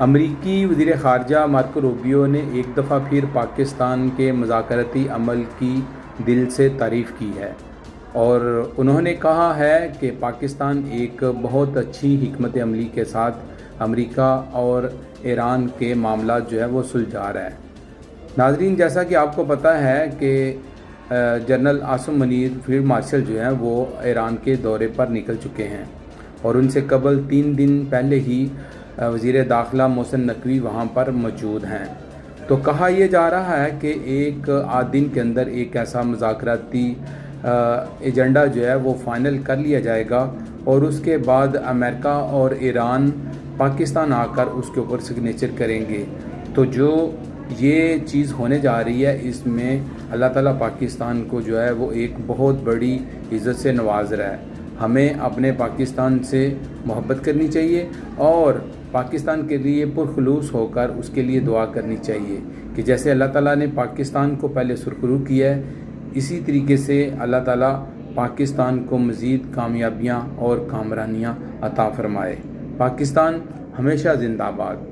امریکی وزیر خارجہ مارکو روبیو نے ایک دفعہ پھر پاکستان کے مذاکراتی عمل کی دل سے تعریف کی ہے اور انہوں نے کہا ہے کہ پاکستان ایک بہت اچھی حکمت عملی کے ساتھ امریکہ اور ایران کے معاملات جو ہے وہ سلجھا رہا ہے۔ ناظرین، جیسا کہ آپ کو پتہ ہے کہ general Asim Munir field marshal جو ہیں وہ ایران کے دورے پر نکل چکے ہیں اور ان سے قبل 3 دن پہلے ہی وزیر داخلہ محسن نقوی وہاں پر موجود ہیں۔ تو کہا یہ جا رہا ہے کہ ایک آدھ دن کے اندر ایک ایسا مذاکراتی ایجنڈا جو ہے وہ فائنل کر لیا جائے گا اور اس کے بعد امریکہ اور ایران پاکستان آ کر اس کے اوپر سگنیچر کریں گے۔ تو جو یہ چیز ہونے جا رہی ہے، اس میں اللہ تعالیٰ پاکستان کو جو ہے وہ ایک بہت بڑی عزت سے نواز رہا ہے۔ ہمیں اپنے پاکستان سے محبت کرنی چاہیے اور پاکستان کے لیے پرخلوص ہو کر اس کے لیے دعا کرنی چاہیے کہ جیسے اللہ تعالیٰ نے پاکستان کو پہلے سرخرو کیا ہے، اسی طریقے سے اللہ تعالیٰ پاکستان کو مزید کامیابیاں اور کامرانیاں عطا فرمائے۔ پاکستان ہمیشہ زندہ باد۔